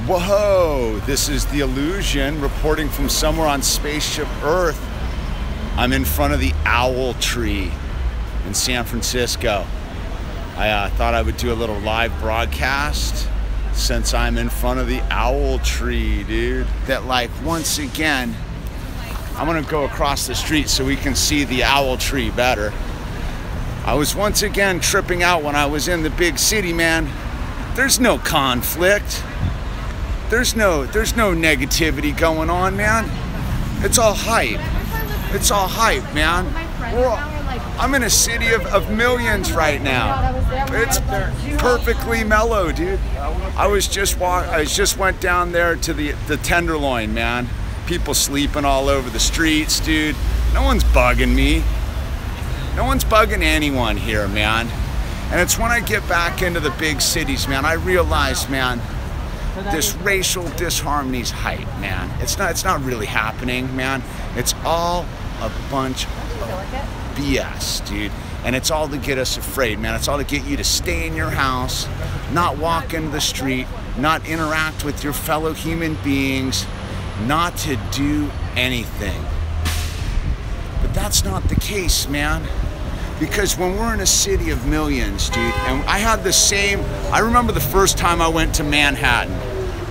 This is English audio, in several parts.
Whoa, this is The Illusion reporting from somewhere on Spaceship Earth. I'm in front of the Owl Tree in San Francisco. I thought I would do a little live broadcast since I'm in front of the Owl Tree, dude. That, like, once again, I'm gonna go across the street so we can see the Owl Tree better. I was once again tripping out when I was in the big city, man. There's no conflict. There's no negativity going on, man. It's all hype. It's all hype, man. I'm in a city of millions right now. It's perfectly mellow, dude. I just went down there to the Tenderloin, man. People sleeping all over the streets, dude. No one's bugging me. No one's bugging anyone here, man. And it's when I get back into the big cities, man, I realize, man, this racial disharmony's hype, man. It's not really happening, man. It's all a bunch of BS, dude. And it's all to get us afraid, man. It's all to get you to stay in your house, not walk into the street, not interact with your fellow human beings, not to do anything. But that's not the case, man. Because when we're in a city of millions, dude, and I remember the first time I went to Manhattan,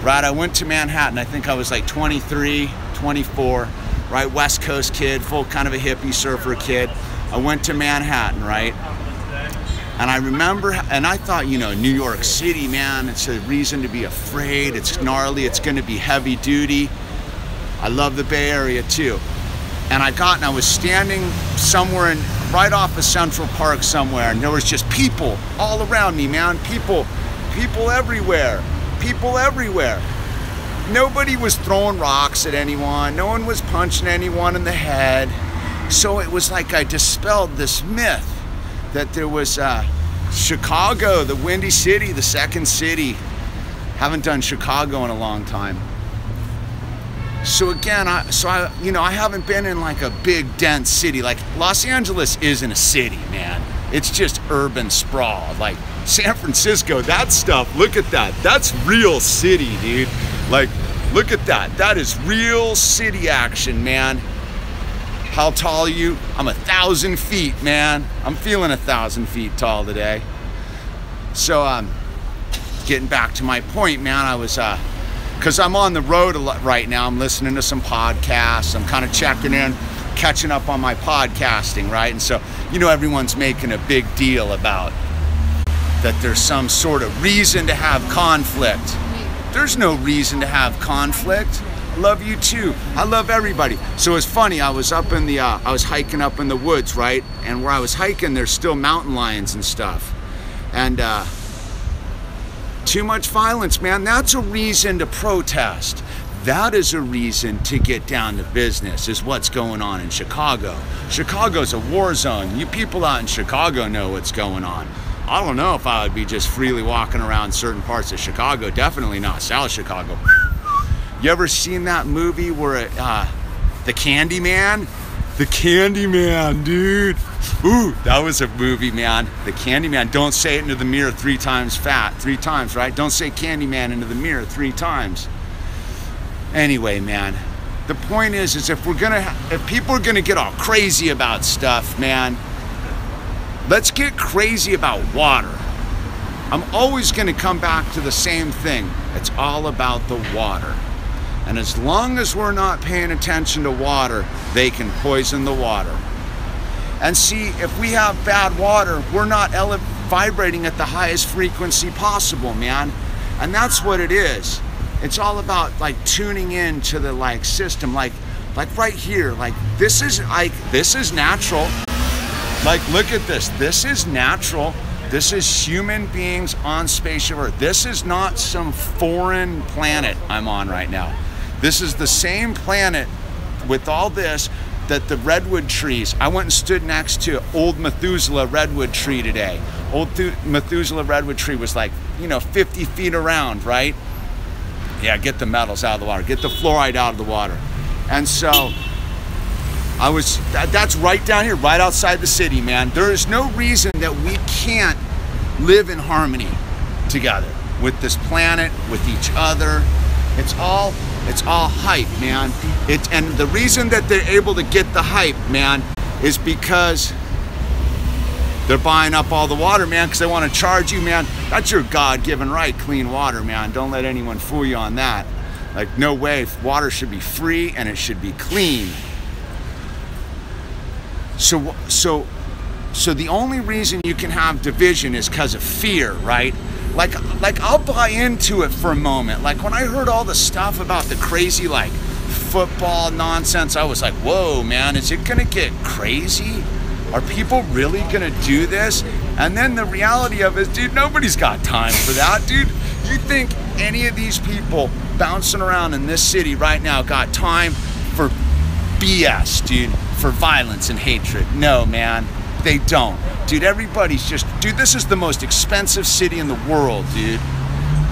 right? I went to Manhattan, I think I was like 23, 24, right? West Coast kid, full kind of a hippie surfer kid. I went to Manhattan, right? And I remember, and I thought, you know, New York City, man, it's a reason to be afraid. It's gnarly, it's gonna be heavy duty. I love the Bay Area too. And I was standing somewhere right off of Central Park somewhere, and there was just people all around me, man. People everywhere. People everywhere. Nobody was throwing rocks at anyone. No one was punching anyone in the head. So it was like I dispelled this myth that there was Chicago, the Windy City, the second city. Haven't done Chicago in a long time. So again, I haven't been in like a big dense city. Like Los Angeles isn't a city, man. It's just urban sprawl. Like San Francisco, that stuff, look at that. That's real city, dude. Like, look at that. That is real city action, man. How tall are you? I'm 1,000 feet, man. I'm feeling 1,000 feet tall today. So, getting back to my point, man, I was, because I'm on the road a lot right now. I'm listening to some podcasts. I'm kind of checking in, catching up on my podcasting, right? And so, you know, everyone's making a big deal about that there's some sort of reason to have conflict. There's no reason to have conflict. I love you too. I love everybody. So it's funny, I was hiking up in the woods, right? And where I was hiking, there's still mountain lions and stuff. And too much violence, man. That's a reason to protest. That is a reason to get down to business, is what's going on in Chicago. Chicago's a war zone. You people out in Chicago know what's going on. I don't know if I would be just freely walking around certain parts of Chicago. Definitely not South Chicago. You ever seen that movie where the Candyman? The Candyman, dude. Ooh, that was a movie, man. The Candyman. Don't say it into the mirror 3 times fat. 3 times, right? Don't say Candyman into the mirror 3 times. Anyway, man, the point is if people are gonna get all crazy about stuff, man, let's get crazy about water. I'm always gonna come back to the same thing. It's all about the water. And as long as we're not paying attention to water, they can poison the water. And see, if we have bad water, we're not vibrating at the highest frequency possible, man. And that's what it is. It's all about like tuning in to the like system, like right here, like this is natural. Like, look at this. This is natural. This is human beings on Spaceship Earth. This is not some foreign planet I'm on right now. This is the same planet with all this, that the redwood trees. I went and stood next to old Methuselah redwood tree today. Old Methuselah redwood tree was like, 50 feet around, right? Yeah, get the metals out of the water. Get the fluoride out of the water. And so that's right down here, right outside the city, man. There is no reason that we can't live in harmony together with this planet, with each other, It's all hype, man. And the reason that they're able to get the hype, man, is because they're buying up all the water, man, because they want to charge you, man. That's your God-given right, clean water, man. Don't let anyone fool you on that. Like, no way. Water should be free and it should be clean. So the only reason you can have division is because of fear, right? Like I'll buy into it for a moment. Like when I heard all the stuff about the crazy like football nonsense, I was like, whoa, man, is it gonna get crazy? Are people really gonna do this? And then the reality of it is, dude, nobody's got time for that, dude. You think any of these people bouncing around in this city right now got time for BS, dude, for violence and hatred? No, man, they don't. Dude, everybody's just, dude, this is the most expensive city in the world, dude.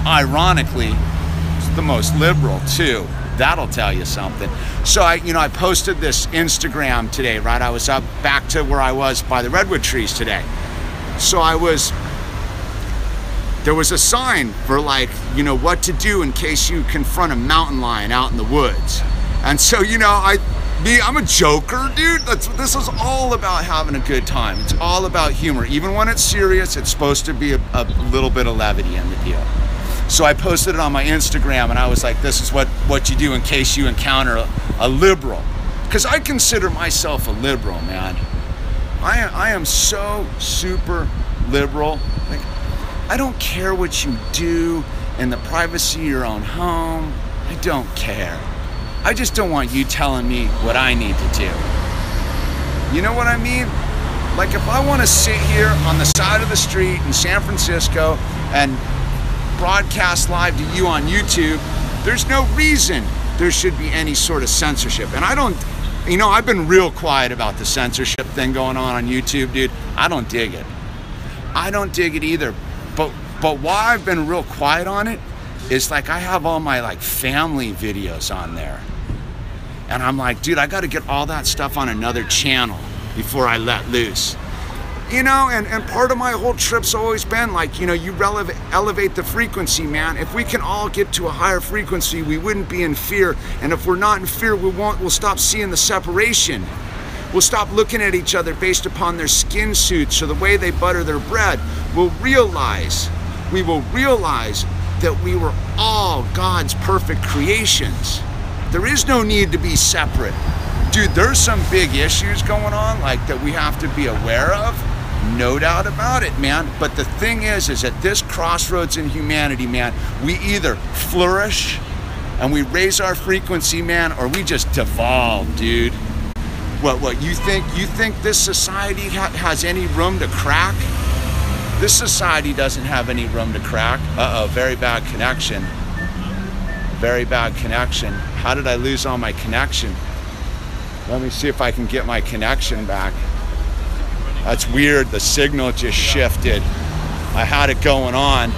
Ironically, it's the most liberal too. That'll tell you something. So I posted this Instagram today, right? I was up back to where I was by the redwood trees today. So there was a sign for like, what to do in case you confront a mountain lion out in the woods. And so, I'm a joker, dude. This is all about having a good time. It's all about humor. Even when it's serious, it's supposed to be a little bit of levity in the deal. So I posted it on my Instagram and I was like, this is what you do in case you encounter a liberal. Because I consider myself a liberal, man. I am so super liberal. Like, I don't care what you do in the privacy of your own home. I don't care. I just don't want you telling me what I need to do. You know what I mean? Like if I want to sit here on the side of the street in San Francisco and broadcast live to you on YouTube, there's no reason there should be any sort of censorship. And I don't, I've been real quiet about the censorship thing going on YouTube, dude. I don't dig it. I don't dig it either. But why I've been real quiet on it is like I have all my like family videos on there. And I'm like, dude, I got to get all that stuff on another channel before I let loose. And part of my whole trip's always been like, you elevate the frequency, man. If we can all get to a higher frequency, we wouldn't be in fear. And if we're not in fear, we'll stop seeing the separation. We'll stop looking at each other based upon their skin suits or the way they butter their bread. We will realize that we were all God's perfect creations. There is no need to be separate. Dude, there's some big issues going on like that we have to be aware of. No doubt about it, man. But the thing is at this crossroads in humanity, man, we either flourish and we raise our frequency, man, or we just devolve, dude. What you think this society has any room to crack? This society doesn't have any room to crack. Uh-oh, very bad connection. Very bad connection. How did I lose all my connection? Let me see if I can get my connection back. That's weird, the signal just shifted. I had it going on.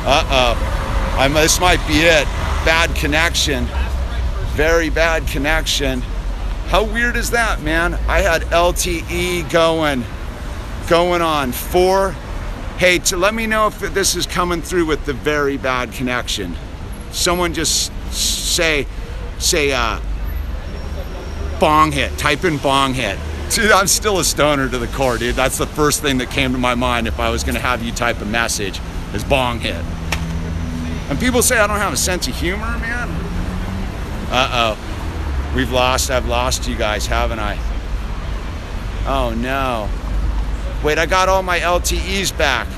Uh-oh, this might be it. Bad connection, very bad connection. How weird is that, man? I had LTE going on 4. Hey, let me know if this is coming through with the very bad connection. Someone just say bong hit, type in bong hit. Dude, I'm still a stoner to the core, dude. That's the first thing that came to my mind if I was gonna have you type a message, is bong hit. And people say I don't have a sense of humor, man. Uh-oh. I've lost you guys, haven't I? Oh no. Wait, I got all my LTEs back.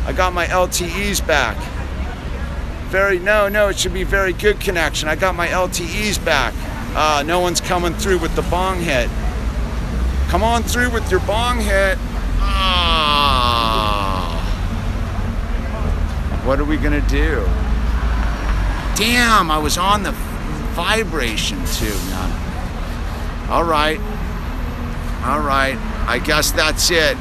I got my LTEs back. No, it should be very good connection. I got my LTEs back. No one's coming through with the bong hit. Come on through with your bong hit. What are we gonna do? Damn, I was on the vibration too, man. All right. I guess that's it.